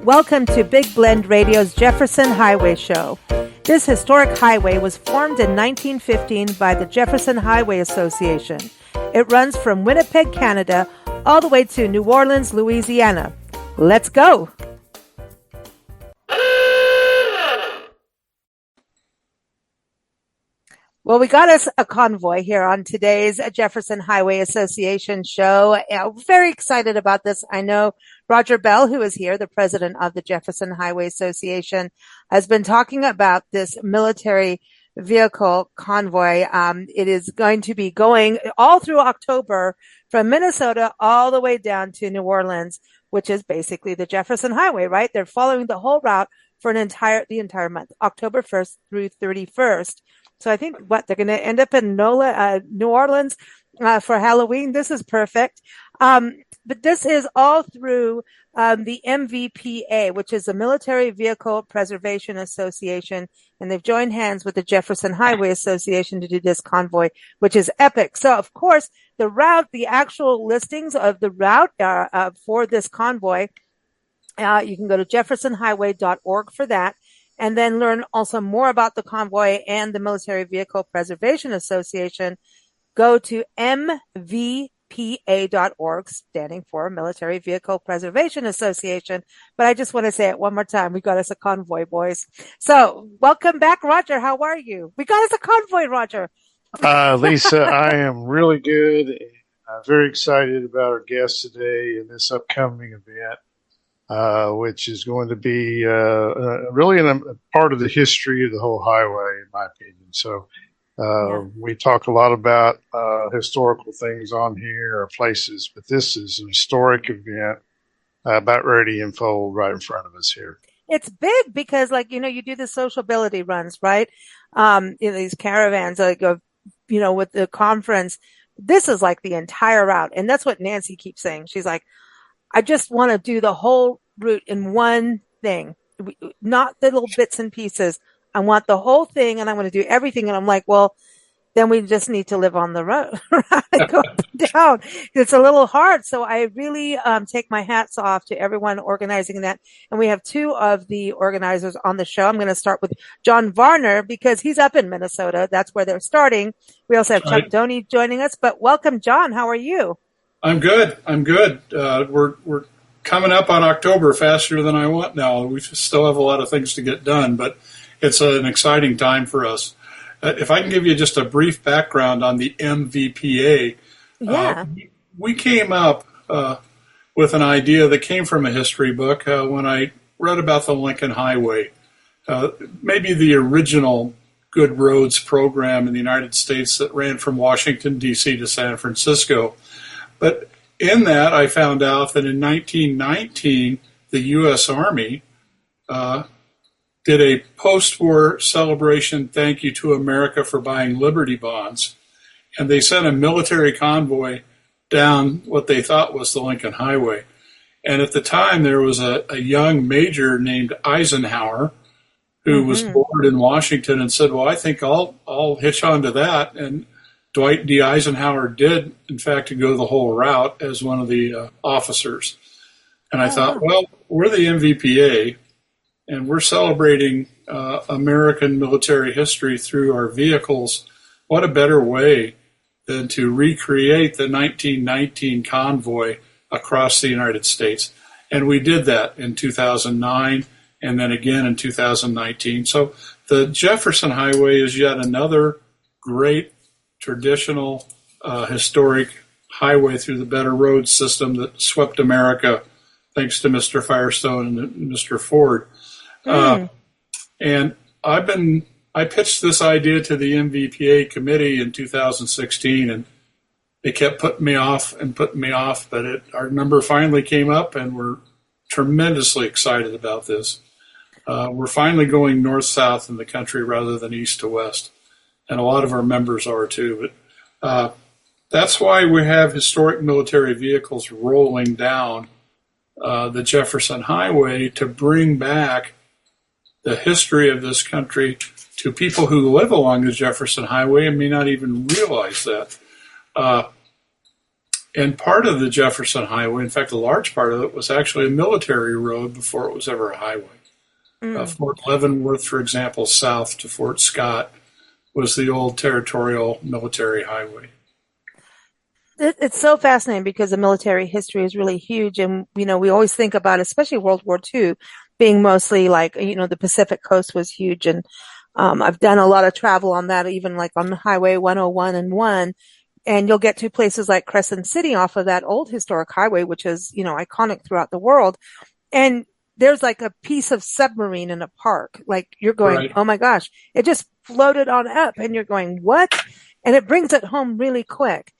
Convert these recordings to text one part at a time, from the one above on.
Welcome to Big Blend Radio's Jefferson Highway Show. This historic highway was formed in 1915 by the Jefferson Highway Association. It runs from Winnipeg, Canada, all the way to New Orleans, Louisiana. Let's go! Well, we got us a convoy here on today's Jefferson Highway Association show. Very excited about this. I know Roger Bell, who is here, the president of the Jefferson Highway Association, has been talking about this military vehicle convoy. It is going to be going all through October from Minnesota all the way down to New Orleans, which is basically the Jefferson Highway, right? They're following the whole route for the entire month, October 1st through 31st. So I think they're going to end up in New Orleans for Halloween. This is perfect. But this is all through the MVPA, which is the Military Vehicle Preservation Association. And they've joined hands with the Jefferson Highway Association to do this convoy, which is epic. So, of course, the actual listings of the route for this convoy, you can go to jeffersonhighway.org for that. And then learn also more about the convoy and the Military Vehicle Preservation Association. Go to MVPA.org, standing for Military Vehicle Preservation Association. But I just want to say it one more time. We got us a convoy, boys. So welcome back, Roger. How are you? We got us a convoy, Roger. Lisa, I am really good. Very excited about our guest today in this upcoming event. Which is going to be really a part of the history of the whole highway, in my opinion. So we talk a lot about historical things on here or places, but this is a historic event about ready to unfold right in front of us here. It's big because, you do the sociability runs, right? These caravans, with the conference. This is like the entire route. And that's what Nancy keeps saying. She's like, I just want to do the whole route in one thing, not the little bits and pieces. I want the whole thing and I want to do everything. And I'm like, well, then we just need to live on the road, right? Go up and down. It's a little hard. So I really take my hats off to everyone organizing that. And we have two of the organizers on the show. I'm going to start with John Varner because he's up in Minnesota. That's where they're starting. We also have Chuck Toney joining us. But welcome, John. How are you? I'm good. We're coming up on October faster than I want now. We still have a lot of things to get done, but it's an exciting time for us. If I can give you just a brief background on the MVPA, we came up with an idea that came from a history book when I read about the Lincoln Highway, maybe the original Good Roads program in the United States that ran from Washington, D.C. to San Francisco. But in that, I found out that in 1919, the U.S. Army did a post-war celebration thank you to America for buying Liberty bonds. And they sent a military convoy down what they thought was the Lincoln Highway. And at the time, there was a young major named Eisenhower who was bored in Washington and said, well, I think I'll hitch on to that. And Dwight D. Eisenhower did, in fact, go the whole route as one of the officers. And I thought, well, we're the MVPA, and we're celebrating American military history through our vehicles. What a better way than to recreate the 1919 convoy across the United States. And we did that in 2009 and then again in 2019. So the Jefferson Highway is yet another great traditional, historic highway through the better road system that swept America, thanks to Mr. Firestone and Mr. Ford. And I pitched this idea to the MVPA committee in 2016, and they kept putting me off, but our number finally came up, and we're tremendously excited about this. We're finally going north-south in the country rather than east to west. And a lot of our members are too. But that's why we have historic military vehicles rolling down the Jefferson Highway to bring back the history of this country to people who live along the Jefferson Highway and may not even realize that. And part of the Jefferson Highway, in fact, a large part of it, was actually a military road before it was ever a highway. Fort Leavenworth, for example, south to Fort Scott, was the old territorial military highway. It's so fascinating because the military history is really huge. And, we always think about, especially World War II, being mostly like, the Pacific coast was huge. And I've done a lot of travel on that, even like on Highway 101 and 1. And you'll get to places like Crescent City off of that old historic highway, which is, iconic throughout the world. And there's like a piece of submarine in a park. Like you're going, right. Oh my gosh, it just floated on up and you're going, what? And it brings it home really quick.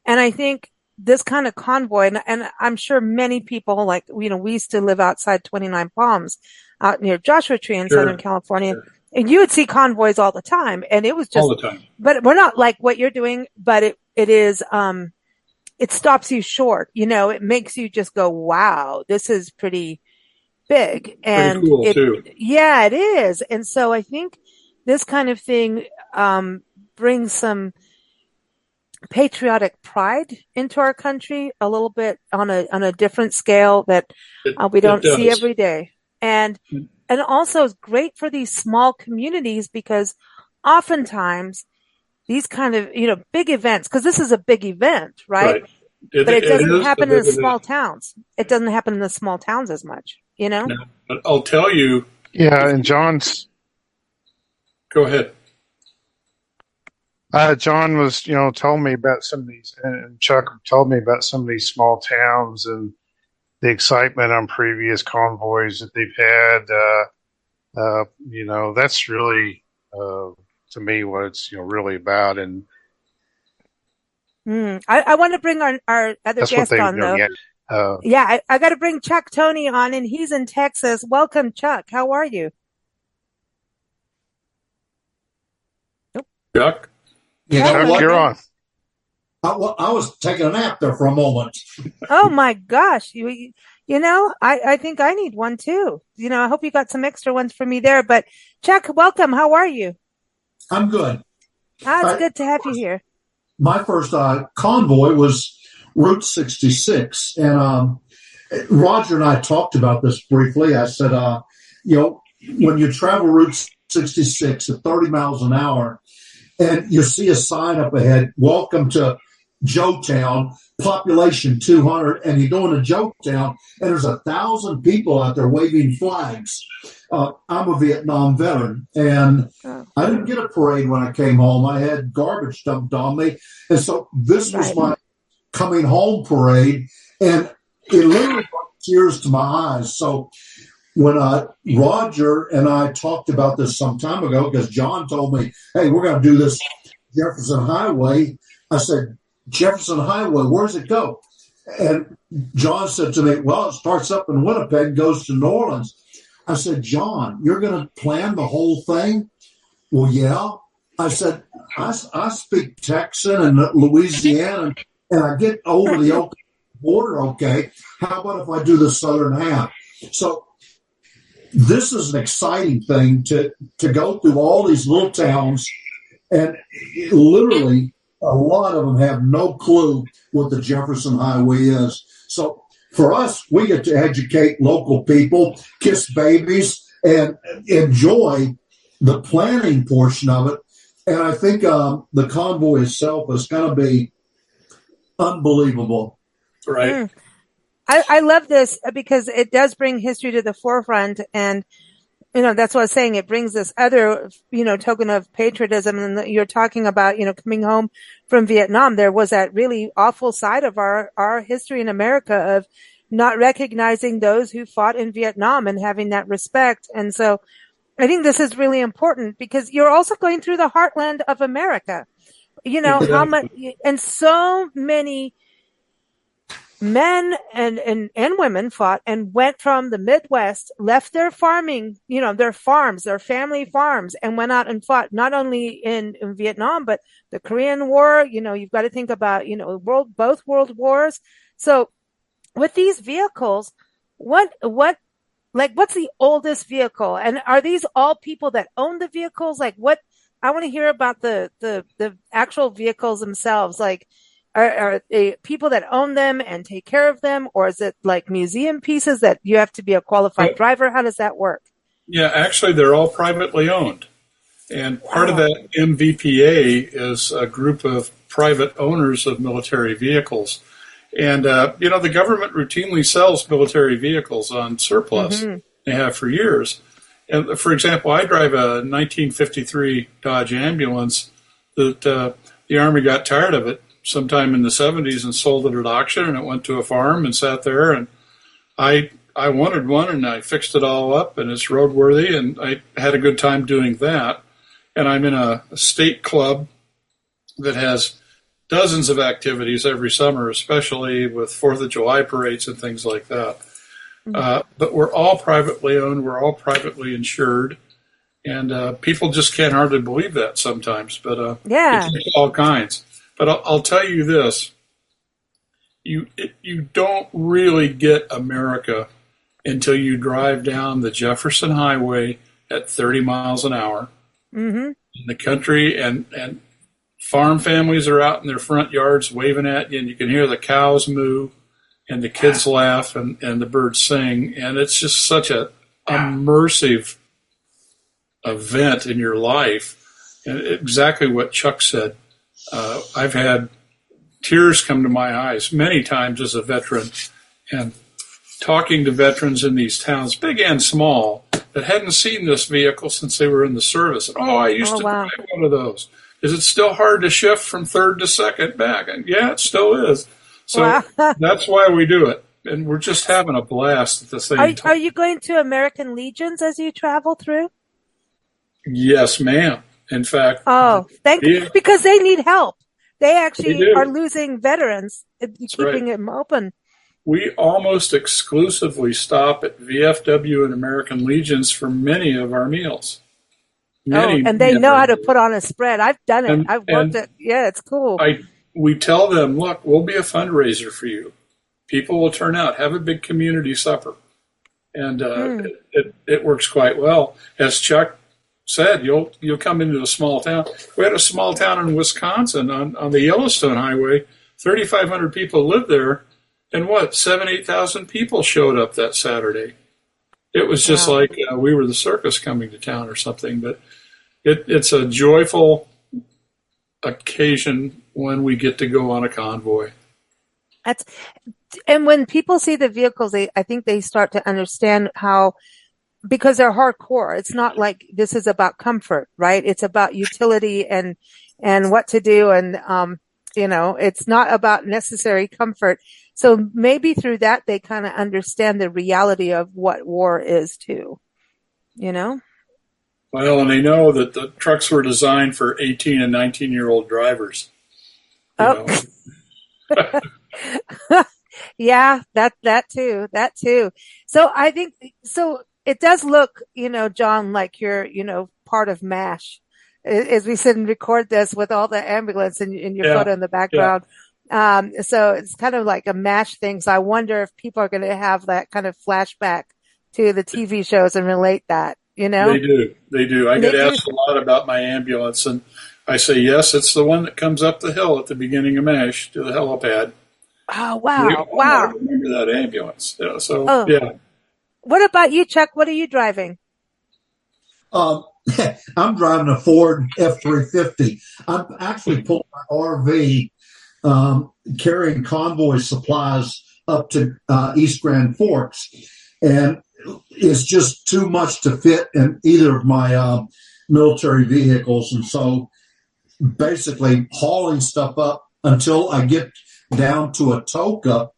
And I think this kind of convoy, and I'm sure many people like, we used to live outside 29 Palms out near Joshua Tree in Southern California. Sure. And you would see convoys all the time. And it was just, all the time. But we're not like what you're doing, but it is, it stops you short. It makes you just go, wow, this is pretty big. And pretty cool too. Yeah, it is. And so I think this kind of thing, brings some patriotic pride into our country a little bit on a different scale that we don't see every day. And also it's great for these small communities because oftentimes these kind of, big events, because this is a big event, right? But it doesn't happen in the small towns. It doesn't happen in the small towns as much, No, but I'll tell you. Yeah, and John's. Go ahead. John was, told me about some of these, and Chuck told me about some of these small towns and the excitement on previous convoys that they've had. That's really, to me, what it's, really about. And I want to bring our other guest on, though. I got to bring Chuck Toney on, and he's in Texas. Welcome, Chuck. How are you? Chuck? Chuck, you're on. I was taking a nap there for a moment. Oh my gosh. I think I need one too. I hope you got some extra ones for me there, but Chuck, welcome. How are you? I'm good. It's good to have you here. My first convoy was Route 66. And Roger and I talked about this briefly. I said, when you travel Route 66 at 30 miles an hour, and you see a sign up ahead, welcome to Joetown, population 200, and you go into Joetown, and there's 1,000 people out there waving flags. I'm a Vietnam veteran, and I didn't get a parade when I came home. I had garbage dumped on me, and so this was my coming home parade, and it literally brought tears to my eyes. So when Roger and I talked about this some time ago, because John told me, hey, we're going to do this Jefferson Highway, I said, Jefferson Highway, where does it go? And John said to me, well, it starts up in Winnipeg and goes to New Orleans. I said, John, you're going to plan the whole thing? Well, yeah. I said, I speak Texan and Louisiana, and I get over the border okay. How about if I do the southern half? So this is an exciting thing to go through all these little towns, and literally a lot of them have no clue what the Jefferson Highway is. So for us, we get to educate local people, kiss babies, and enjoy the planning portion of it. And I think the convoy itself is going to be unbelievable. Right. I love this because it does bring history to the forefront. And, that's what I was saying. It brings this other, token of patriotism. And you're talking about, coming home from Vietnam. There was that really awful side of our history in America of not recognizing those who fought in Vietnam and having that respect. And so I think this is really important because you're also going through the heartland of America. How much, and so many men and women fought and went from the Midwest, left their farming, their farms, their family farms, and went out and fought not only in Vietnam, but the Korean War. You've got to think about, both world wars. So with these vehicles, what's the oldest vehicle? And are these all people that own the vehicles? I want to hear about the actual vehicles themselves. are they people that own them and take care of them, or is it like museum pieces that you have to be a qualified driver? How does that work? Yeah, actually, they're all privately owned. And part of that MVPA is a group of private owners of military vehicles. And, the government routinely sells military vehicles on surplus. Mm-hmm. They have for years. And, for example, I drive a 1953 Dodge ambulance that the Army got tired of it sometime in the 70s and sold it at auction, and it went to a farm and sat there. And I wanted one, and I fixed it all up, and it's roadworthy, and I had a good time doing that. And I'm in a state club that has dozens of activities every summer, especially with 4th of July parades and things like that. But we're all privately owned. We're all privately insured. And people just can't hardly believe that sometimes. But it's all kinds. But I'll tell you this. You don't really get America until you drive down the Jefferson Highway at 30 miles an hour. Mm-hmm. In the country, and farm families are out in their front yards waving at you, and you can hear the cows moo and the kids laugh and the birds sing, and it's just such a immersive event in your life. And exactly what Chuck said. I've had tears come to my eyes many times as a veteran, and talking to veterans in these towns, big and small, that hadn't seen this vehicle since they were in the service. And, I used to drive one of those. Is it still hard to shift from third to second back? And yeah, it still is. So that's why we do it. And we're just having a blast at the same time. Are you going to American Legions as you travel through? Yes, ma'am. In fact. Oh, thank you. Because they need help. They actually are losing veterans, keeping them open. We almost exclusively stop at VFW and American Legions for many of our meals. And they know how to put on a spread. I've done it. I've worked it. Yeah, it's cool. We tell them, look, we'll be a fundraiser for you. People will turn out, have a big community supper. And it works quite well. As Chuck said, you'll come into a small town. We had a small town in Wisconsin on the Yellowstone Highway. 3,500 people live there. And 8,000 people showed up that Saturday. It was just like we were the circus coming to town or something. But it's a joyful occasion when we get to go on a convoy. And when people see the vehicles, I think they start to understand how, because they're hardcore. It's not like this is about comfort, right? It's about utility and what to do. And, it's not about necessary comfort. So maybe through that, they kind of understand the reality of what war is too, Well, and they know that the trucks were designed for 18 and 19-year-old drivers. Yeah, that too. So I think, it does look, John, like you're, part of MASH as we sit and record this with all the ambulance and your photo in the background. Yeah. So it's kind of like a MASH thing. So I wonder if people are going to have that kind of flashback to the TV shows and relate that, They do. I get asked a lot about my ambulance, and I say, yes, it's the one that comes up the hill at the beginning of MASH to the helipad. Oh, wow. Wow. I remember that ambulance. Yeah. What about you, Chuck? What are you driving? I'm driving a Ford F-350. I'm actually pulling my RV, carrying convoy supplies up to East Grand Forks, and it's just too much to fit in either of my military vehicles. And so basically hauling stuff up until I get down to Atoka.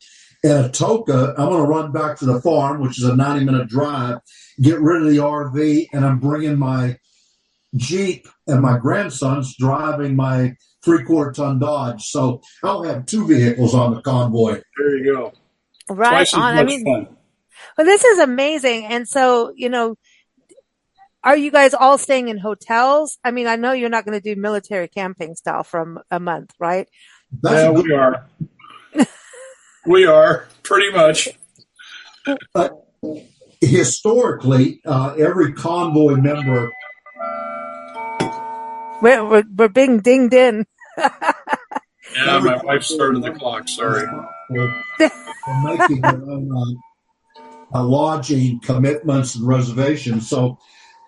And Atoka, I'm going to run back to the farm, which is a 90-minute drive, get rid of the RV, and I'm bringing my Jeep, and my grandson's driving my 3/4-ton Dodge. So I'll have two vehicles on the convoy. There you go. Right on. Fun. Well, this is amazing. And so, are you guys all staying in hotels? I mean, I know you're not going to do military camping style for a month, right? Yeah, we are. We are, pretty much. Historically, every convoy member... We're being dinged in. Yeah, my wife started the clock. Sorry. For making their own lodging commitments and reservations. So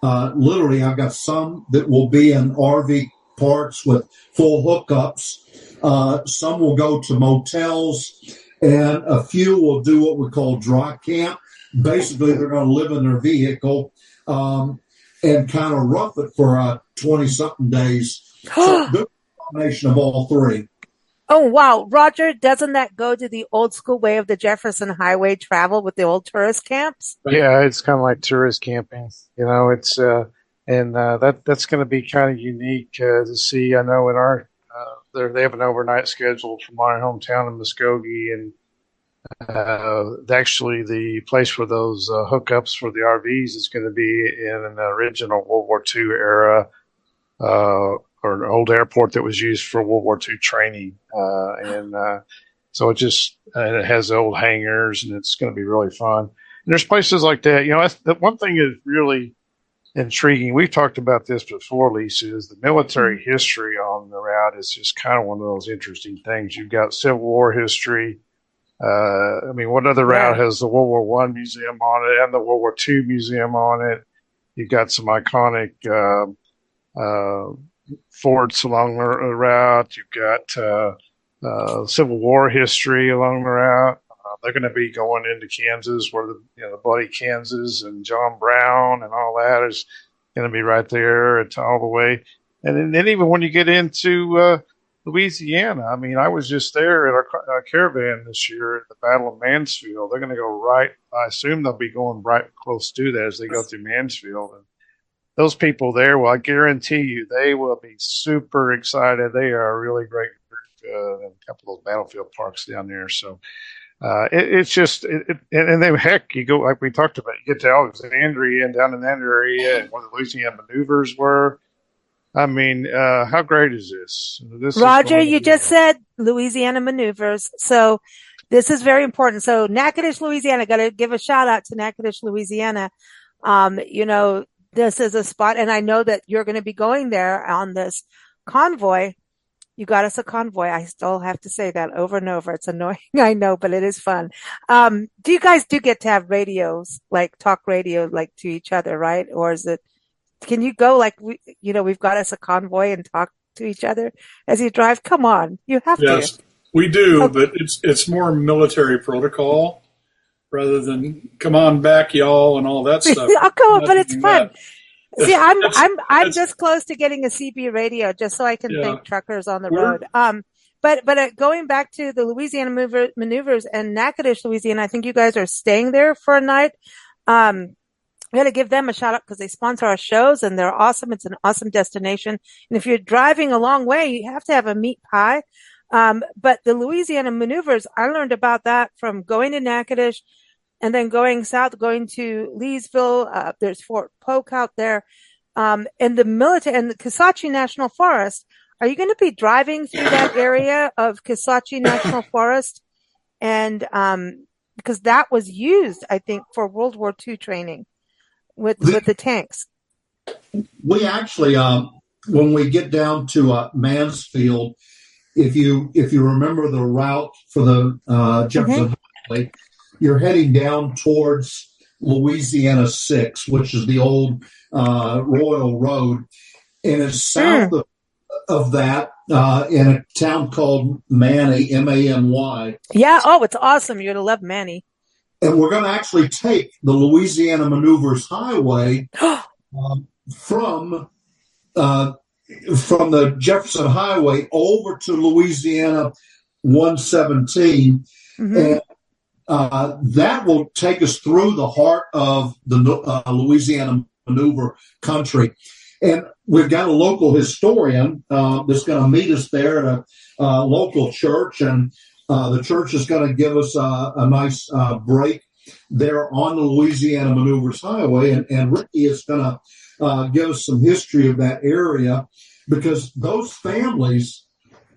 literally, I've got some that will be in RV parks with full hookups. Some will go to motels, and a few will do what we call dry camp. Basically, they're going to live in their vehicle and kind of rough it for 20-something days. So good combination of all three. Oh, wow. Roger, doesn't that go to the old school way of the Jefferson Highway travel with the old tourist camps? Yeah, it's kind of like tourist camping. It's that's going to be kind of unique to see. I know in our they have an overnight schedule from my hometown in Muskogee, and actually the place for those hookups for the RVs is going to be in an original World War II era or an old airport that was used for World War II training, so it has old hangars, and it's going to be really fun. And there's places like that. The one thing is really intriguing. We've talked about this before, Lisa, is the military history on the route is just kind of one of those interesting things. You've got Civil War history. What other route has the World War I museum on it and the World War II museum on it? You've got some iconic forts along the route. You've got Civil War history along the route. They're going to be going into Kansas, where the bloody Kansas and John Brown and all that is going to be right there. It's all the way. And then even when you get into Louisiana, I was just there at our caravan this year at the Battle of Mansfield. They're going to go right. I assume they'll be going right close to that as they go through Mansfield. And those people there, well, I guarantee you, they will be super excited. They are a really great group in a couple of those battlefield parks down there. So. It's just, and then heck, you go, like we talked about, you get to Alexandria and down in that area and where the Louisiana maneuvers were. How great is this? Roger, you just said Louisiana maneuvers. So this is very important. So Natchitoches, Louisiana, got to give a shout out to Natchitoches, Louisiana. This is a spot, and I know that you're going to be going there on this convoy. You got us a convoy. I still have to say that over and over. It's annoying, I know, but it is fun. Do you guys get to have radios, like talk radio, like to each other, right? Or can you go like, we've got us a convoy and talk to each other as you drive? Come on, you have to. Yes, we do, but it's more military protocol rather than come on back, y'all, and all that stuff. Oh, come on, but it's fun. See, I'm just close to getting a CB radio just so I can thank truckers on the road. But going back to the Louisiana maneuvers and Natchitoches, Louisiana, I think you guys are staying there for a night. I got to give them a shout out because they sponsor our shows and they're awesome. It's an awesome destination. And if you're driving a long way, you have to have a meat pie. But the Louisiana maneuvers, I learned about that from going to Natchitoches and then going south, going to Leesville. There's Fort Polk out there. And the military and the Kisatchie National Forest. Are you going to be driving through that area of Kisatchie National Forest? And, because that was used, I think, for World War II training with the tanks. We actually, when we get down to Mansfield, if you remember the route for the Jefferson Highway, you're heading down towards Louisiana 6, which is the old Royal Road, and it's south of that in a town called Many, M-A-N-Y. Yeah, oh, it's awesome. You're going to love Many. And we're going to actually take the Louisiana Maneuvers Highway from the Jefferson Highway over to Louisiana 117, and that will take us through the heart of the Louisiana maneuver country. And we've got a local historian that's going to meet us there at a local church, and the church is going to give us a nice break there on the Louisiana Maneuvers Highway. And Ricky is going to give us some history of that area, because those families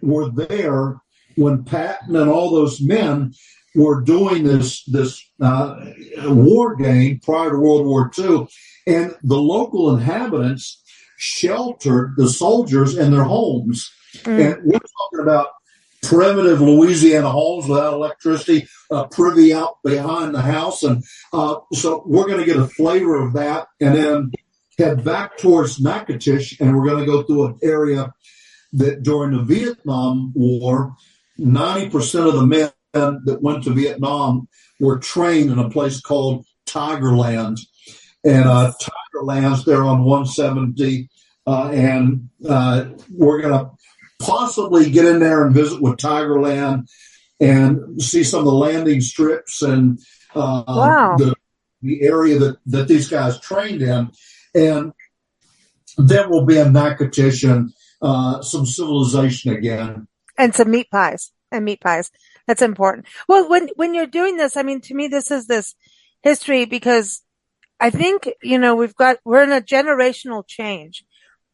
were there when Patton and all those men were doing this war game prior to World War II, and the local inhabitants sheltered the soldiers in their homes. And we're talking about primitive Louisiana homes without electricity, privy out behind the house. And so we're going to get a flavor of that and then head back towards Natchitoches, and we're going to go through an area that during the Vietnam War, 90% of the men that went to Vietnam were trained in a place called Tigerland. And Tigerland's there on 170, and we're going to possibly get in there and visit with Tigerland and see some of the landing strips and the area that these guys trained in. And then we'll be in Natchitoches and some civilization again. And some meat pies. That's important. Well, when you're doing this, I mean, to me, this is this history because I think, we're in a generational change.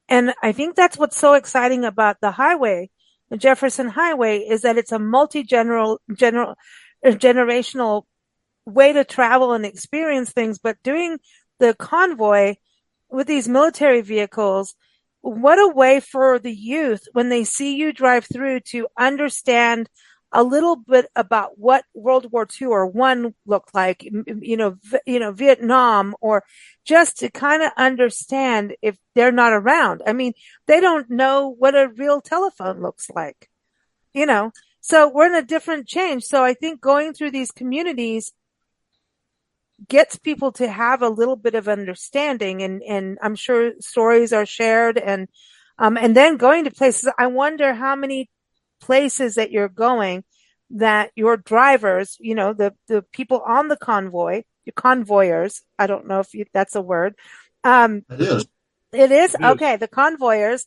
And I think that's what's so exciting about the highway, the Jefferson Highway, is that it's a generational way to travel and experience things. But doing the convoy with these military vehicles, what a way for the youth when they see you drive through to understand a little bit about what World War II or one looked like, Vietnam, or just to kind of understand if they're not around. I mean, they don't know what a real telephone looks like, so we're in a different change. So I think going through these communities gets people to have a little bit of understanding, and I'm sure stories are shared, and then going to places. I wonder how many places that you're going that your drivers, the people on the convoy, your convoyers, I don't know if that's a word. It is. It is? Okay. The convoyers,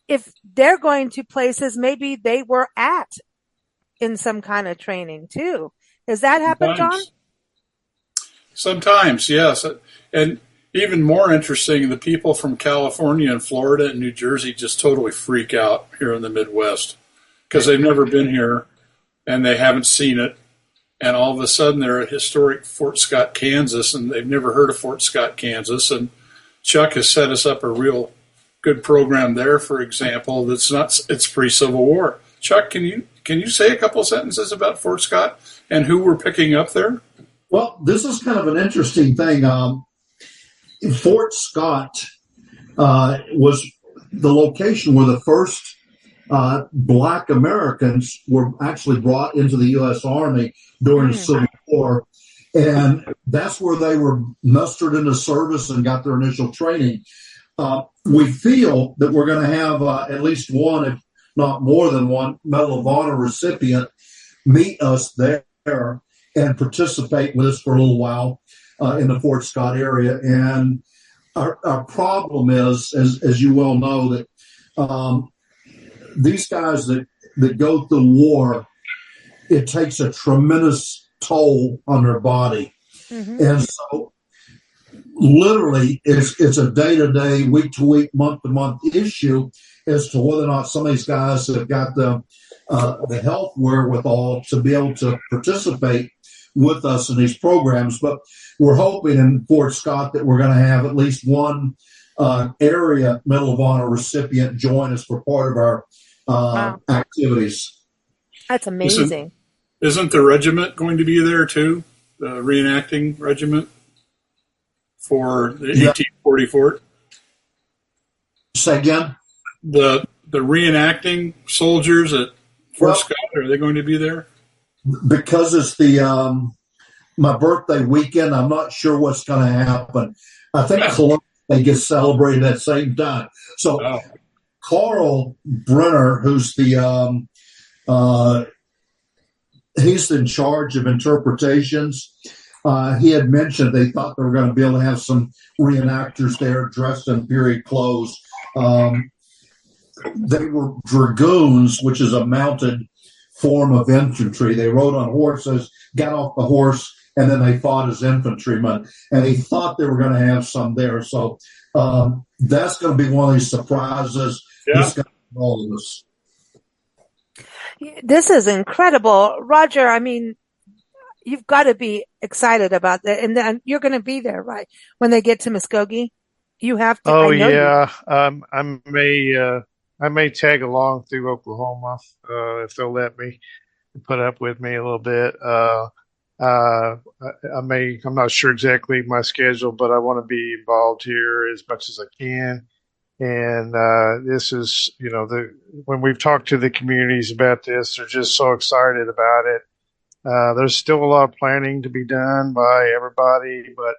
if they're going to places maybe they were at in some kind of training too. Does that happen, John? Sometimes, yes. And even more interesting, the people from California and Florida and New Jersey just totally freak out here in the Midwest because they've never been here and they haven't seen it. And all of a sudden they're at historic Fort Scott, Kansas, and they've never heard of Fort Scott, Kansas. And Chuck has set us up a real good program there, for example, it's pre-Civil War. Chuck, can you say a couple of sentences about Fort Scott and who we're picking up there? Well, this is kind of an interesting thing. Fort Scott was the location where the first Black Americans were actually brought into the U.S. Army during the Civil War. And that's where they were mustered into service and got their initial training. We feel that we're going to have at least one, if not more than one, Medal of Honor recipient meet us there and participate with us for a little while in the Fort Scott area. And our problem is, as you well know, that these guys that go through war, it takes a tremendous toll on their body. Mm-hmm. And so literally it's a day-to-day, week-to-week, month-to-month issue as to whether or not some of these guys have got the health wherewithal to be able to participate with us in these programs. But we're hoping in Fort Scott that we're going to have at least one area Medal of Honor recipient join us for part of our activities. That's amazing. Isn't the regiment going to be there too? The reenacting regiment for the 1844? Say again? The reenacting soldiers at Fort Scott, are they going to be there? Because it's the my birthday weekend, I'm not sure what's going to happen. I think Columbus Day gets celebrated at the same time. So Carl Brenner, who's the he's in charge of interpretations. He had mentioned they thought they were going to be able to have some reenactors there dressed in period clothes. They were dragoons, which is a mounted form of infantry. They rode on horses, got off the horse, and then they fought as infantrymen. And he thought they were going to have some there. So that's going to be one of these surprises. Yeah. All of us. This is incredible. Roger, I mean, you've got to be excited about that. And then you're going to be there, right? When they get to Muskogee, you have to. Oh, yeah. I may I may tag along through Oklahoma if they'll let me put up with me a little bit. I'm not sure exactly my schedule, but I want to be involved here as much as I can. And this is, when we've talked to the communities about this, they're just so excited about it. There's still a lot of planning to be done by everybody, but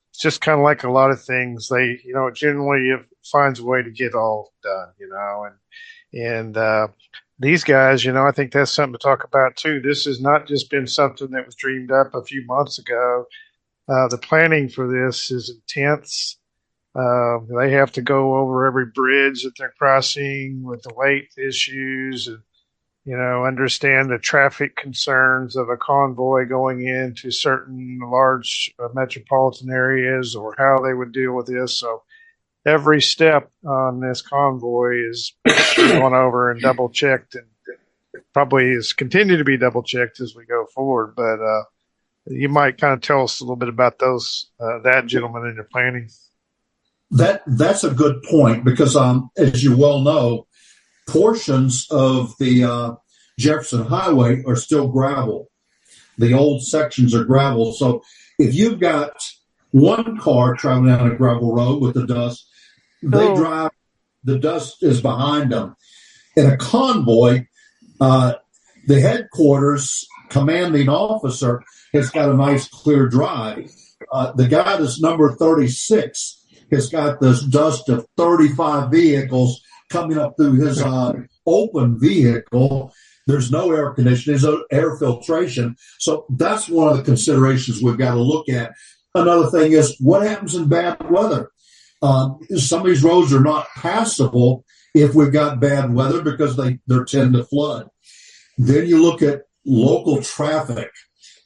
it's just kind of like a lot of things. They, generally it finds a way to get all done, and these guys, I think that's something to talk about too. This has not just been something that was dreamed up a few months ago. The planning for this is intense. They have to go over every bridge that they're crossing with the weight issues and, understand the traffic concerns of a convoy going into certain large metropolitan areas or how they would deal with this. So every step on this convoy is gone over and double checked, and probably is continue to be double checked as we go forward. But you might kind of tell us a little bit about that gentleman in your planning. That's a good point because, as you well know, portions of the Jefferson Highway are still gravel. The old sections are gravel. So if you've got one car traveling down a gravel road with the dust, they drive, the dust is behind them. In a convoy, the headquarters commanding officer has got a nice clear drive. The guy that's number 36 has got this dust of 35 vehicles coming up through his open vehicle. There's no air conditioning, there's no air filtration. So that's one of the considerations we've got to look at. Another thing is what happens in bad weather. Some of these roads are not passable if we've got bad weather because they tend to flood. Then you look at local traffic,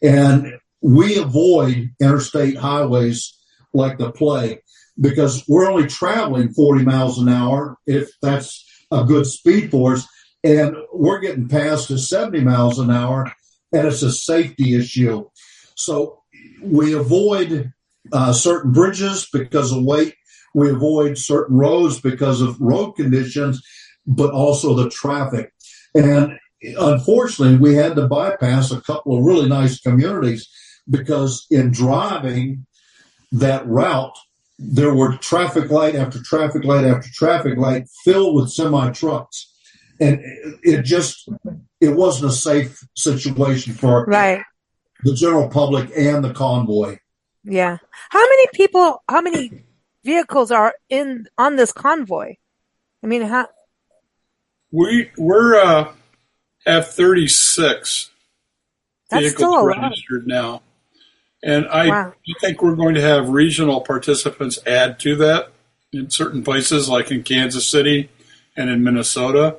and we avoid interstate highways like the plague because we're only traveling 40 miles an hour, if that's a good speed for us, and we're getting past to 70 miles an hour, and it's a safety issue. So we avoid certain bridges because of weight. We avoid certain roads because of road conditions, but also the traffic. And unfortunately, we had to bypass a couple of really nice communities because in driving that route, there were traffic light after traffic light after traffic light filled with semi-trucks. And it wasn't a safe situation for the general public and the convoy. Yeah. How many vehicles are on this convoy? I mean, we're have 36 vehicles registered now. And I think we're going to have regional participants add to that in certain places, like in Kansas City and in Minnesota.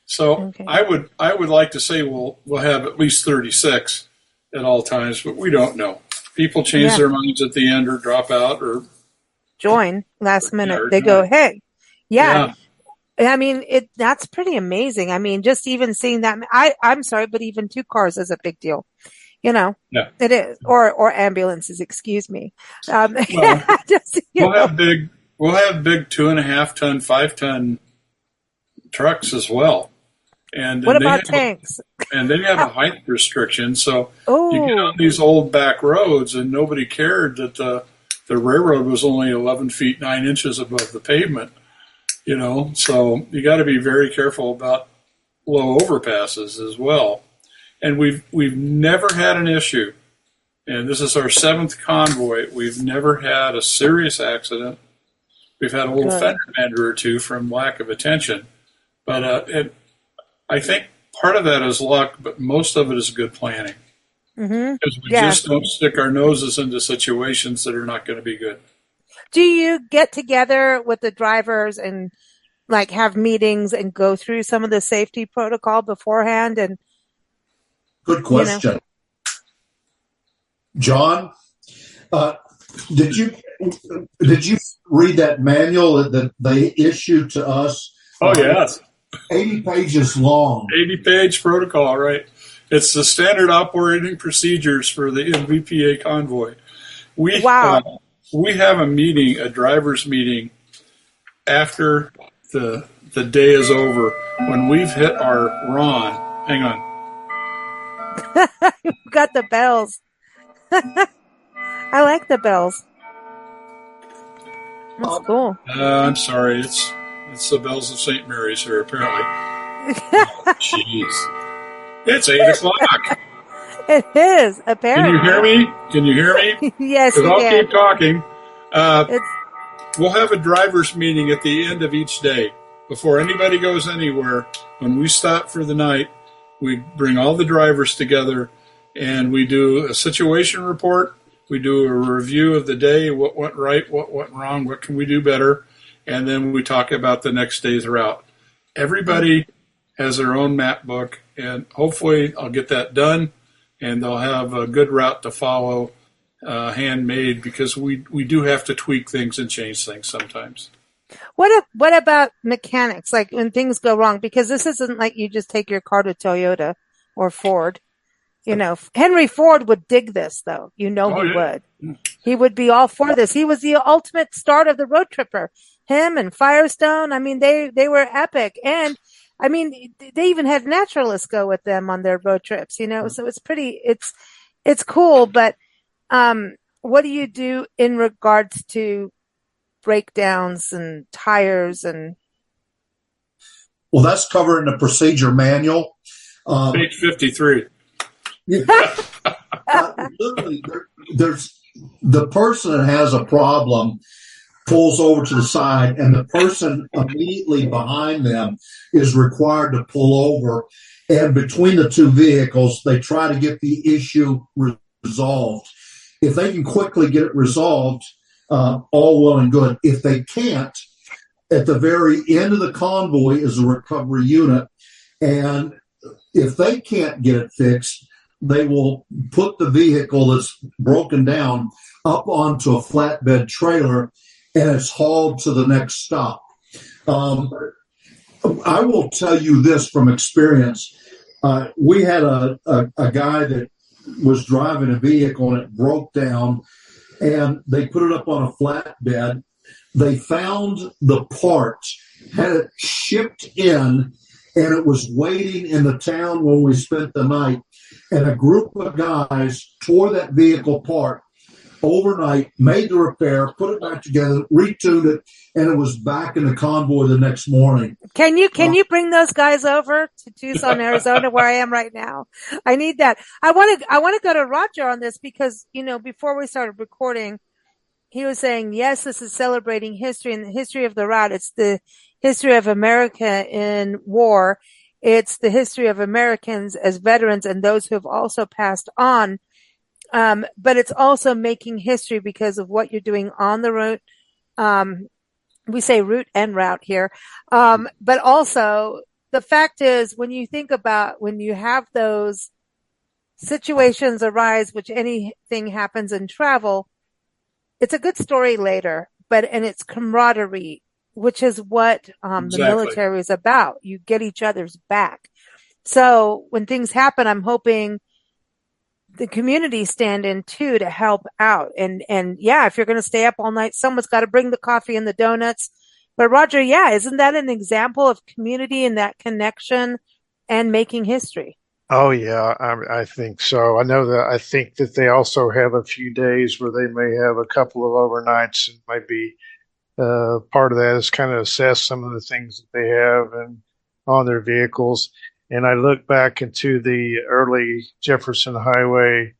So I would like to say we'll have at least 36 at all times, but we don't know. People change their minds at the end or drop out or join last minute. They go, hey, I mean, that's pretty amazing. I mean, just even seeing that, I'm sorry, but even 2 cars is a big deal. It is, or ambulances, excuse me. We'll have big 2.5 ton, 5 ton trucks as well. And what about tanks? And they have a height restriction, so you get on these old back roads, and nobody cared that the railroad was only 11 feet 9 inches above the pavement. So you got to be very careful about low overpasses as well. And we've never had an issue, and this is our 7th convoy. We've never had a serious accident. We've had a little fender bender or 2 from lack of attention, but I think part of that is luck, but most of it is good planning. Because we just don't stick our noses into situations that are not going to be good. Do you get together with the drivers and have meetings and go through some of the safety protocol beforehand? And good question. John, did you read that manual that they issued to us? Oh, yes. 80 pages long. 80-page protocol, right? It's the standard operating procedures for the MVPA convoy. We have a meeting, a driver's meeting, after the the day is over, when we've hit our Ron. Hang on. You've got the bells. I like the bells. That's cool. I'm sorry. It's the bells of St. Mary's here, apparently. Jeez. It's 8 o'clock. It is, apparently. Can you hear me? Yes, you I'll can. keep talking. We'll have a driver's meeting at the end of each day. Before anybody goes anywhere, when we stop for the night, we bring all the drivers together and we do a situation report. We do a review of the day, what went right, what went wrong, what can we do better, and then we talk about the next day's route. Everybody has their own map book, and hopefully I'll get that done, and they'll have a good route to follow, handmade, because we do have to tweak things and change things sometimes. What about mechanics, like when things go wrong? Because this isn't like you just take your car to Toyota or Ford. You know, Henry Ford would dig this, though. He would. He would be all for this. He was the ultimate start of the road tripper. Him and Firestone, I mean, they were epic. And, I mean, they even had naturalists go with them on their road trips, you know. So it's cool. But what do you do in regards to breakdowns and tires and? Well, that's covered in the procedure manual. Page 53. Literally, there's the person that has a problem pulls over to the side, and the person immediately behind them is required to pull over. And between the two vehicles, they try to get the issue resolved. If they can quickly get it resolved, all well and good. If they can't, at the very end of the convoy is a recovery unit, and if they can't get it fixed, they will put the vehicle that's broken down up onto a flatbed trailer, and it's hauled to the next stop. I will tell you this from experience. We had a guy that was driving a vehicle, and it broke down, and they put it up on a flatbed. They found the part, had it shipped in, and it was waiting in the town where we spent the night. And a group of guys tore that vehicle apart overnight, made the repair, put it back together, retuned it, and it was back in the convoy the next morning. Can you bring those guys over to Tucson, Arizona, where I am right now? I need that. I want to go to Roger on this because, you know, before we started recording, he was saying, yes, this is celebrating history and the history of the route. It's the history of America in war. It's the history of Americans as veterans and those who have also passed on. But it's also making history because of what you're doing on the route. We say route and route here. But also the fact is when you think about when you have those situations arise, which anything happens in travel, it's a good story later, and it's camaraderie, which is what the military is about. You get each other's back. So when things happen, I'm hoping the community stand in too to help out. And yeah, if you're going to stay up all night, someone's got to bring the coffee and the donuts. But Roger, yeah, isn't that an example of community and that connection and making history? Oh yeah, I think so. I think that they also have a few days where they may have a couple of overnights, and might be part of that is kind of assess some of the things that they have and on their vehicles. And I look back into the early Jefferson Highway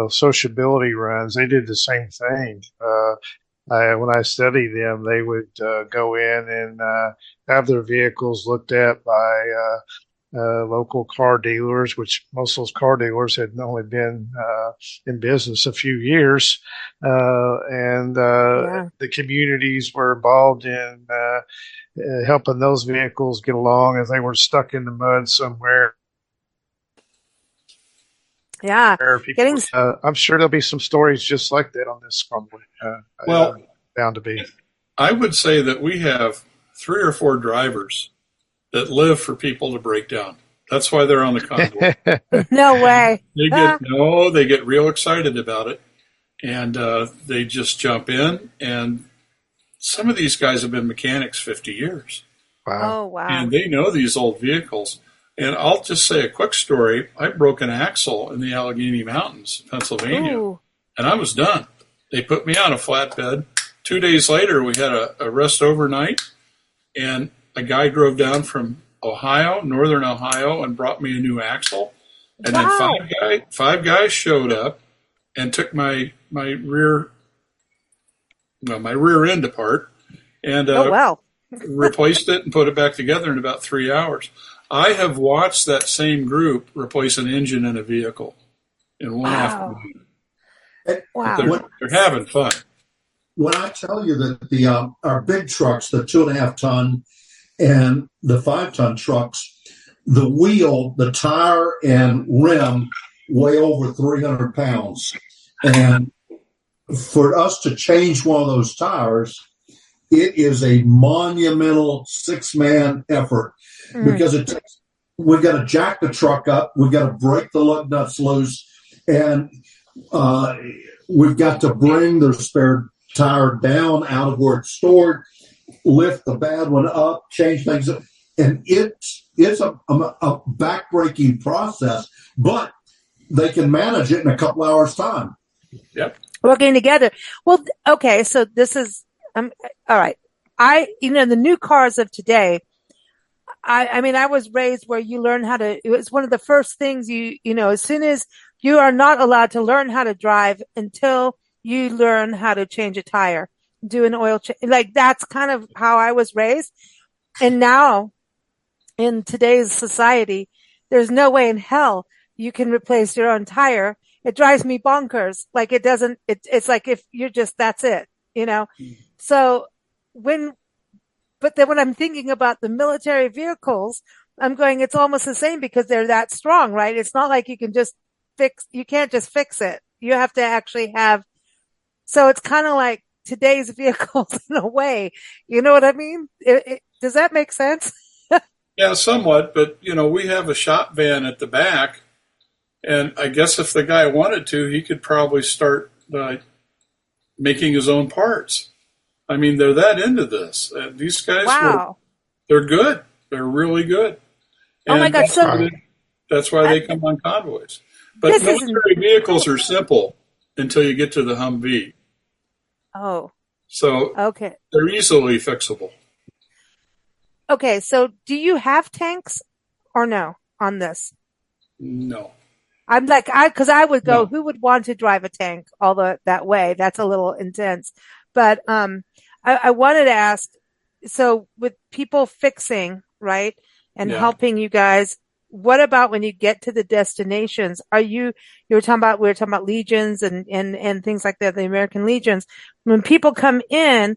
sociability runs. They did the same thing. When I studied them, they would go in and have their vehicles looked at by local car dealers, which most of those car dealers had only been in business a few years. The communities were involved in helping those vehicles get along if they were stuck in the mud somewhere. Yeah. I'm sure there'll be some stories just like that on this Convoy. Bound to be. I would say that we have 3 or 4 drivers that live for people to break down. That's why they're on the convoy. No way. They get real excited about it, and they just jump in. And some of these guys have been mechanics 50 years. Wow. Oh, wow. And they know these old vehicles. And I'll just say a quick story. I broke an axle in the Allegheny Mountains, Pennsylvania, Ooh. and I was done. They put me on a flatbed. 2 days later, we had a rest overnight, and a guy drove down from Ohio, northern Ohio, and brought me a new axle. And Wow. then five guys showed up and took my rear end apart and Oh, wow. replaced it and put it back together in about 3 hours. I have watched that same group replace an engine in a vehicle in one Wow. afternoon. Wow. They're having fun. When I tell you that our big trucks, the 2.5 ton and the 5-ton trucks, the wheel, the tire, and rim weigh over 300 pounds. And for us to change one of those tires, it is a monumental 6-man effort because we've got to jack the truck up, we've got to break the lug nuts loose, and we've got to bring the spare tire down out of where it's stored, lift the bad one up, change things up. And it's a back-breaking process, but they can manage it in a couple hours' time. Yep. Working together. Well, okay, so this is, all right. The new cars of today, I mean, I was raised where you learn how to, it was one of the first things as soon as you are not allowed to learn how to drive until you learn how to change a tire, do an oil change. Like, that's kind of how I was raised. And now in today's society, there's no way in hell you can replace your own tire. It drives me bonkers. Like, it's like if you're just, that's it, So but then when I'm thinking about the military vehicles, I'm going, it's almost the same because they're that strong, right? It's not like you can't just fix it. You have to actually so it's kind of like today's vehicles in a way. You know what I mean? Does that make sense? Yeah, somewhat, but we have a shop van at the back, and I guess if the guy wanted to, he could probably start making his own parts. I mean, they're that into this. These guys, wow, they're good. They're really good. And oh my God! That's why they come on convoys. But military vehicles are simple until you get to the Humvee. Oh. So okay, they're easily fixable. Okay, so do you have tanks or no on this? No. I'm like, because I would go, who would want to drive a tank all that way? That's a little intense. But I wanted to ask, so with people fixing, right, and helping you guys, what about when you get to the destinations? We were talking about legions and things like that, the American legions. When people come in,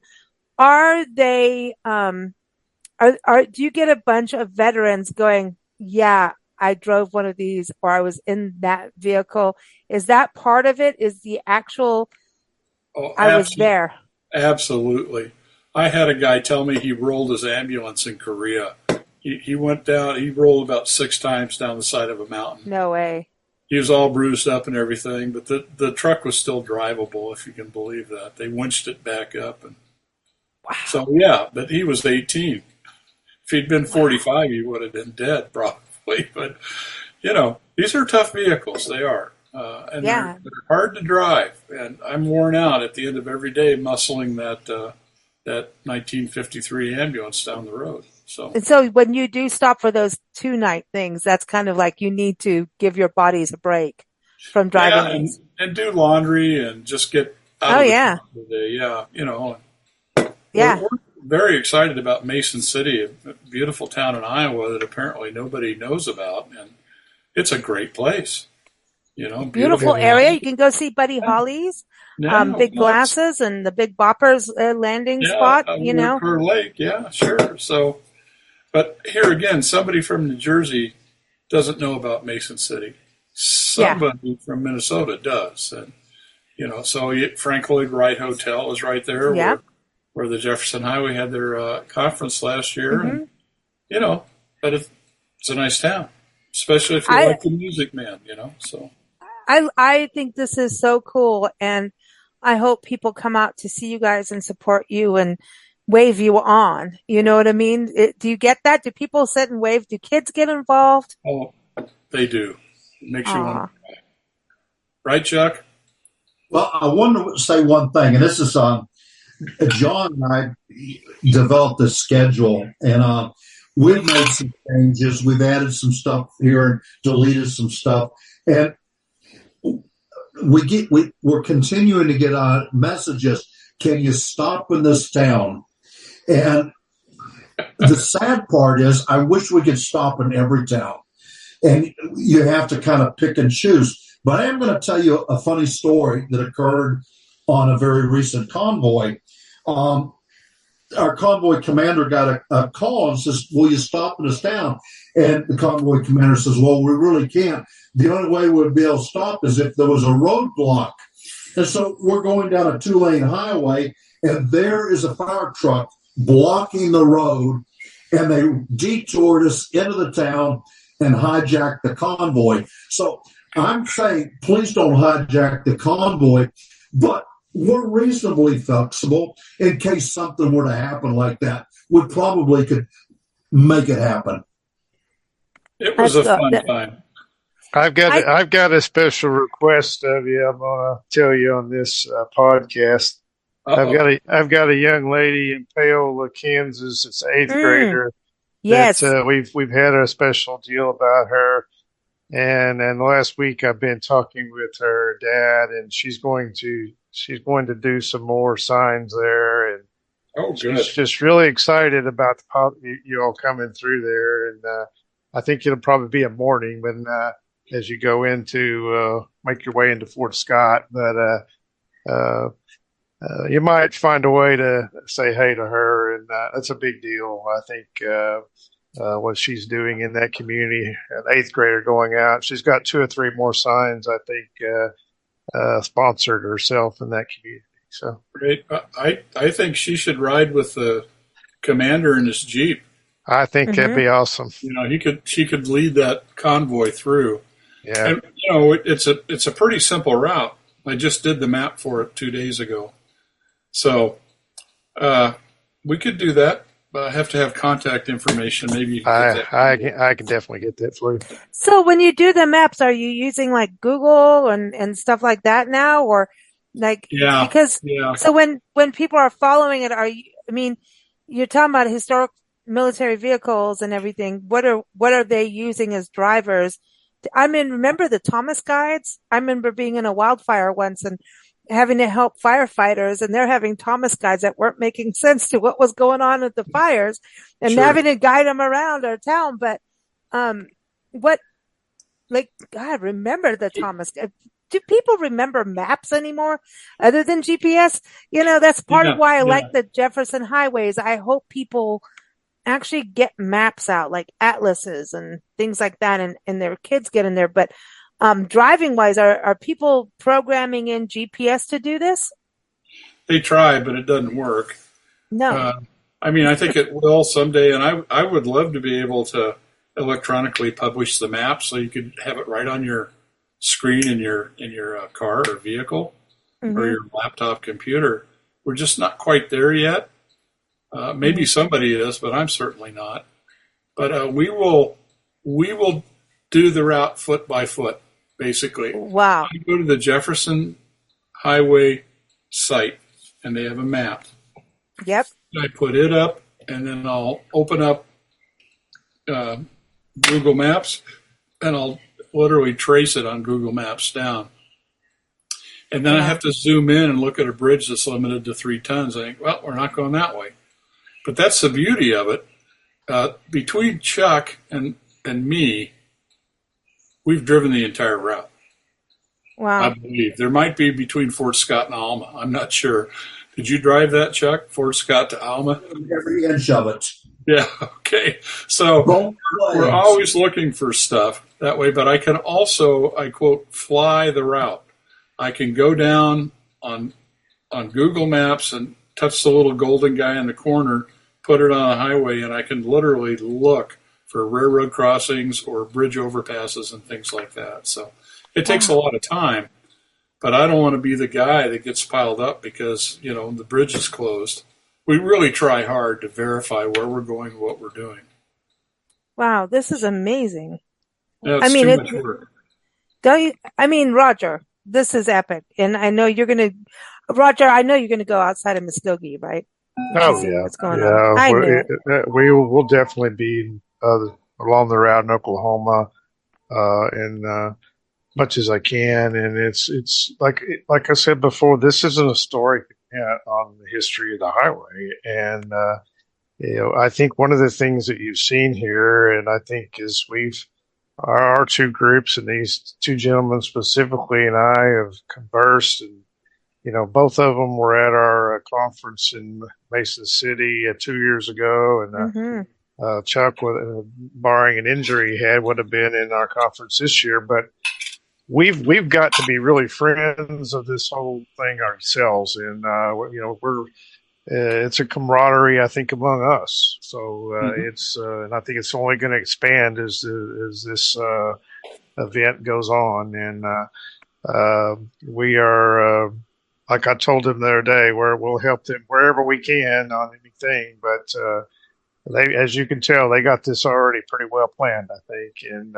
are they, do you get a bunch of veterans going, yeah, I drove one of these, or I was in that vehicle? Is that part of it? Is the actual, I was there? Absolutely. I had a guy tell me he rolled his ambulance in Korea. He went down, he rolled about 6 times down the side of a mountain. No way. He was all bruised up and everything, but the truck was still drivable, if you can believe that. They winched it back up. And wow. So, yeah, but he was 18. If he'd been 45, he would have been dead, probably. But, these are tough vehicles. They are. And they're hard to drive. And I'm worn out at the end of every day muscling that 1953 ambulance down the road. And so when you do stop for those 2-night things, that's kind of like you need to give your bodies a break from driving. And do laundry and just get out of the day. Yeah, We're very excited about Mason City, a beautiful town in Iowa that apparently nobody knows about. And it's a great place. Beautiful area. You can go see Buddy Holly's, Big Glasses, and the Big Boppers landing spot. Kerr Lake. Yeah, sure. So, but here again, somebody from New Jersey doesn't know about Mason City. Somebody from Minnesota does, and so Frank Lloyd Wright Hotel is right there, where the Jefferson Highway had their conference last year, and but it's a nice town, especially if you like the music, man. So. I think this is so cool, and I hope people come out to see you guys and support you. And wave you on. You know what I mean? Do you get that? Do people sit and wave? Do kids get involved? Oh, they do. It makes you want Aw. to cry. Right, Chuck? Well, I want to say one thing, and this is John and I developed this schedule, and we've made some changes. We've added some stuff here and deleted some stuff, and we're continuing to get messages. Can you stop in this town? And the sad part is, I wish we could stop in every town, and you have to kind of pick and choose. But I am going to tell you a funny story that occurred on a very recent convoy. Our convoy commander got a call and says, will you stop in this town? And the convoy commander says, well, we really can't. The only way we'd be able to stop is if there was a roadblock. And so we're going down a 2-lane highway, and there is a fire truck blocking the road, and they detoured us into the town and hijacked the convoy. So I'm saying, please don't hijack the convoy, but we're reasonably flexible in case something were to happen like that. We probably could make it happen. It was a fun time. I've got a special request of you. I'm going to tell you on this podcast. Uh-oh. I've got a young lady in Paola, Kansas. It's an 8th grader. Yes. We've had a special deal about her, and last week I've been talking with her dad, and she's going to do some more signs there, and good. she's just really excited about you all coming through there, and I think it'll probably be a morning when as you go into make your way into Fort Scott, but you might find a way to say hey to her, and that's a big deal. I think what she's doing in that community, an 8th grader going out, she's got 2 or 3 more signs, I think, sponsored herself in that community. So Great. I think she should ride with the commander in his Jeep. I think that'd be awesome. She could lead that convoy through. Yeah. And, it's a pretty simple route. I just did the map for it 2 days ago. So we could do that, but I have to have contact information. Maybe you can get that. I can definitely get that for you. So when you do the maps, are you using like Google and stuff like that now, or like so when people are following it, you're talking about historic military vehicles and everything. What are they using as drivers? Remember the Thomas guides? I remember being in a wildfire once and having to help firefighters, and they're having Thomas guides that weren't making sense to what was going on at the fires, and having to guide them around our town. But God, remember the Thomas. Do people remember maps anymore other than GPS? That's part of why I like the Jefferson highways. I hope people actually get maps out, like atlases and things like that, and their kids get in there. But driving wise, are people programming in GPS to do this? They try, but it doesn't work. No. I think it will someday, and I would love to be able to electronically publish the map so you could have it right on your screen in your car or vehicle or your laptop computer. We're just not quite there yet. Maybe somebody is, but I'm certainly not. But we will do the route foot by foot, basically. Wow. I go to the Jefferson Highway site, and they have a map. Yep. I put it up, and then I'll open up Google Maps, and I'll literally trace it on Google Maps down. And then I have to zoom in and look at a bridge that's limited to 3 tons. I think, well, we're not going that way. But that's the beauty of it. Between Chuck and me, we've driven the entire route. Wow. I believe. There might be between Fort Scott and Alma. I'm not sure. Did you drive that, Chuck? Fort Scott to Alma? Every inch of it. Yeah, okay. So we're always looking for stuff that way, but I can also, I quote, fly the route. I can go down on Google Maps and touch the little golden guy in the corner, put it on a highway, and I can literally look for railroad crossings or bridge overpasses and things like that. So it takes a lot of time, but I don't want to be the guy that gets piled up because, the bridge is closed. we really try hard to verify where we're going and what we're doing. Wow, this is amazing. Yeah, I it's mean, too much work. Roger, this is epic. And I know you're going to, Roger, I know you're going to go outside of Muskogee, right? Oh See yeah, what's going on. yeah. I knew it. We will definitely be along the route in Oklahoma, and much as I can. And it's like I said before, this isn't a story on the history of the highway. And I think one of the things that you've seen here, and I think is our two groups and these two gentlemen specifically, and I have conversed, and both of them were at our conference in Mason City 2 years ago, and Chuck, barring an injury he had, would have been in our conference this year. But we've got to be really friends of this whole thing ourselves, and we're it's a camaraderie, I think, among us. So it's and I think it's only going to expand as this event goes on, and we are. Like I told them the other day, where we'll help them wherever we can on anything. But they, as you can tell, they got this already pretty well planned, I think, and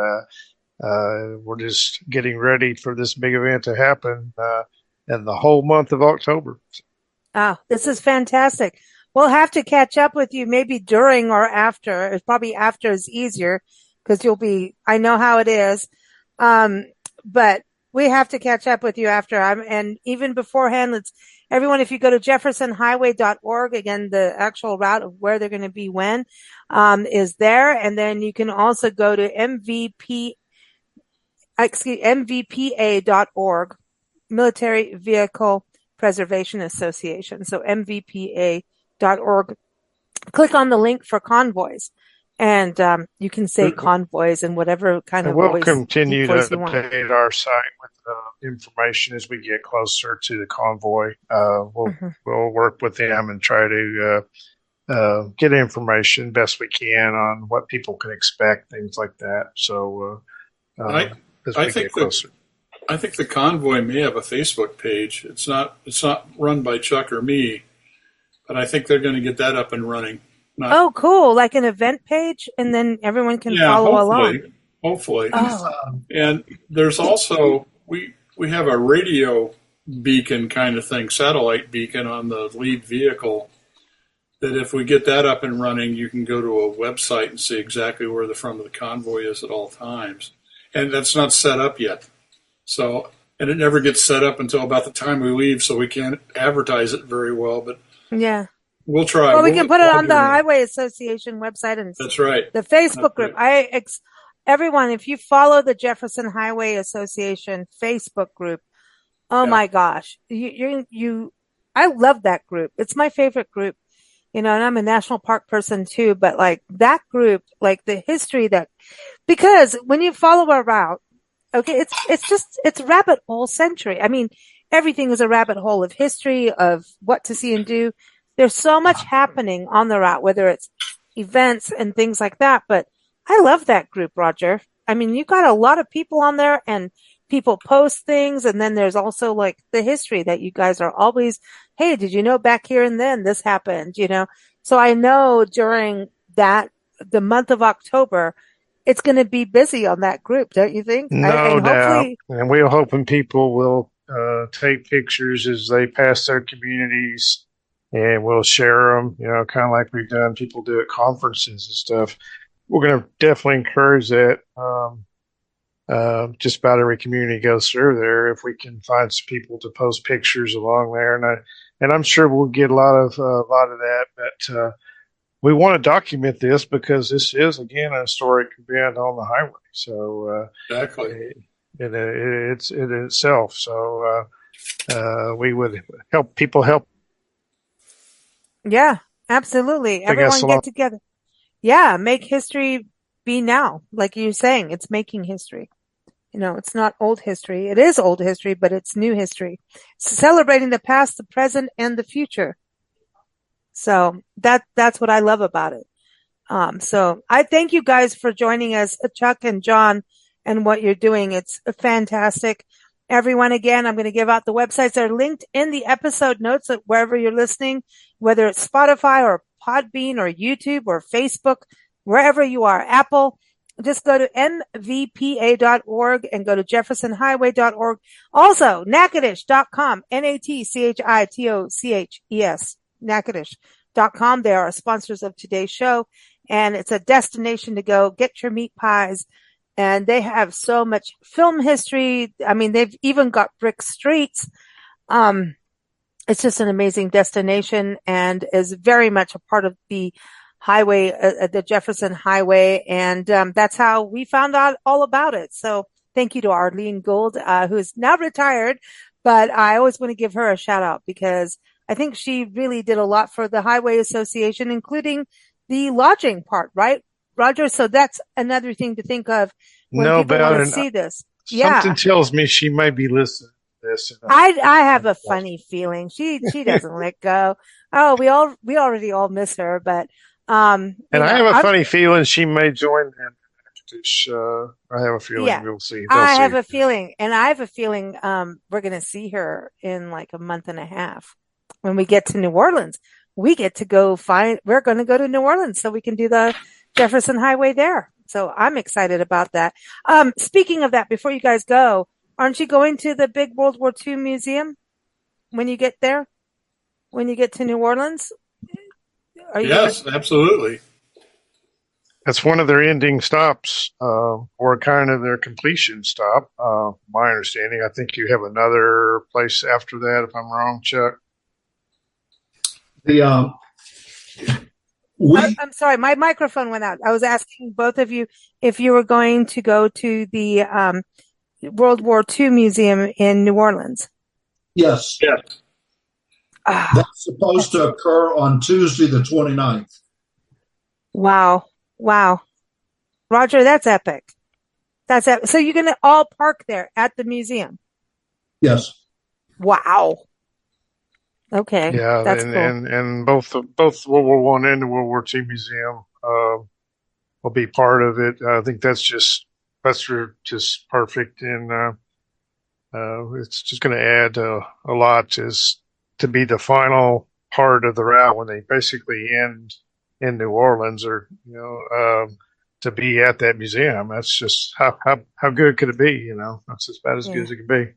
we're just getting ready for this big event to happen in the whole month of October. Oh, this is fantastic. We'll have to catch up with you maybe during or after. It's probably after is easier because I know how it is. But we have to catch up with you after. And even beforehand, everyone, if you go to jeffersonhighway.org, again, the actual route of where they're going to be when, is there. And then you can also go to MVPA.org, Military Vehicle Preservation Association. So MVPA.org. Click on the link for convoys. And you can say convoys and whatever kind of we'll voice. Continue to update our site with information as we get closer to the convoy. We'll work with them and try to get information best we can on what people can expect, things like that. So as we get closer. I think the convoy may have a Facebook page. It's not run by Chuck or me, but I think they're going to get that up and running. Oh, cool. Like an event page, and then everyone can follow along. Hopefully. Oh. And there's also, we have a radio beacon kind of thing, satellite beacon on the lead vehicle, that if we get that up and running, you can go to a website and see exactly where the front of the convoy is at all times. And that's not set up yet. So, and it never gets set up until about the time we leave, so we can't advertise it very well, but yeah. We'll try. Well, we can put it on the Highway Association website and that's right. The Facebook group. Right. Everyone, if you follow the Jefferson Highway Association Facebook group, my gosh, I love that group. It's my favorite group, and I'm a national park person too. But like that group, like the history because when you follow a route, okay, it's rabbit hole century. I mean, everything is a rabbit hole of history of what to see and do. There's so much happening on the route, whether it's events and things like that. But I love that group, Roger. I mean, you got a lot of people on there and people post things. And then there's also like the history that you guys are always, hey, did you know back here and then this happened, So I know during the month of October, it's going to be busy on that group, don't you think? No doubt. And we're hoping people will take pictures as they pass their communities. And we'll share them, kind of like we've done. People do at conferences and stuff. We're going to definitely encourage that. Just about every community goes through there. If we can find some people to post pictures along there, and I'm sure we'll get a lot of that. But we want to document this because this is again a historic event on the highway. So exactly, it's in itself. So we would help people help. Yeah, absolutely. Everyone get together. Yeah, make history be now. Like you're saying, it's making history. It's not old history. It is old history, but it's new history. Celebrating the past, the present, and the future. So that's what I love about it. So I thank you guys for joining us, Chuck and John, and what you're doing. It's fantastic. Everyone, again, I'm going to give out the websites that are linked in the episode notes wherever you're listening. whether it's Spotify or Podbean or YouTube or Facebook, wherever you are, Apple. Just go to mvpa.org and go to jeffersonhighway.org. Also, Natchitoches.com, Natchitoches, Natchitoches.com. They are sponsors of today's show, and it's a destination to go get your meat pies. And they have so much film history. I mean, they've even got brick streets. It's just an amazing destination and is very much a part of the highway, the Jefferson Highway. And that's how we found out all about it. So thank you to Arlene Gould, who is now retired, but I always want to give her a shout out because I think she really did a lot for the Highway Association, including the lodging part, right, Roger? So that's another thing to think of when people want to see this. Something tells me she might be listening to this. I have a funny feeling she doesn't let go. Oh, we already all miss her, but I have a funny feeling she may join them. I have a feeling we'll see. I have a feeling we're going to see her in like a month and a half when we get to New Orleans. We're going to go to New Orleans so we can do the Jefferson Highway there. So I'm excited about that. Speaking of that, before you guys go, aren't you going to the big World War II museum when you get there? When you get to New Orleans? Yes, absolutely. That's one of their ending stops, or kind of their completion stop. My understanding. I think you have another place after that, if I'm wrong, Chuck. I'm sorry, my microphone went out. I was asking both of you if you were going to go to the World War II museum in New Orleans. Yes. Yes. That's supposed to occur on Tuesday, the 29th. Wow. Roger, that's epic. That's epic. So you're going to all park there at the museum? Yes. Wow. Okay. Yeah, that's cool. And both World War I and the World War II museum will be part of it. I think that's just perfect, and it's just going to add a lot to be the final part of the route when they basically end in New Orleans, or to be at that museum. That's just how good could it be? That's as bad as good as it can be.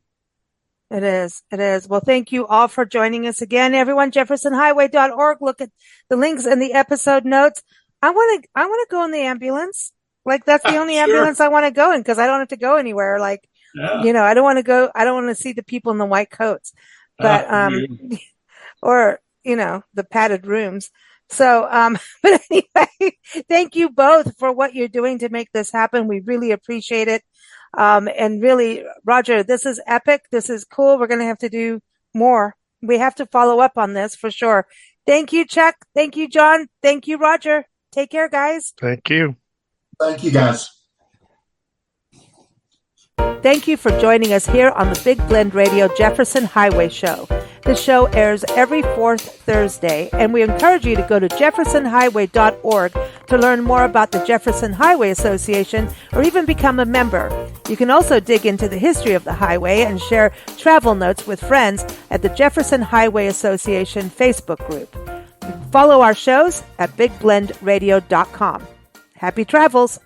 It is. Well, thank you all for joining us again, everyone. JeffersonHighway.org. Look at the links in the episode notes. I want to go in the ambulance. Like that's the only ambulance I want to go in because I don't have to go anywhere. Like, I don't want to go. I don't want to see the people in the white coats, but or the padded rooms. So, but anyway, thank you both for what you're doing to make this happen. We really appreciate it. And really, Roger, this is epic. This is cool. We're going to have to do more. We have to follow up on this for sure. Thank you, Chuck. Thank you, John. Thank you, Roger. Take care, guys. Thank you. Thank you, guys. Thank you for joining us here on the Big Blend Radio Jefferson Highway Show. The show airs every fourth Thursday, and we encourage you to go to jeffersonhighway.org to learn more about the Jefferson Highway Association or even become a member. You can also dig into the history of the highway and share travel notes with friends at the Jefferson Highway Association Facebook group. Follow our shows at bigblendradio.com. Happy travels!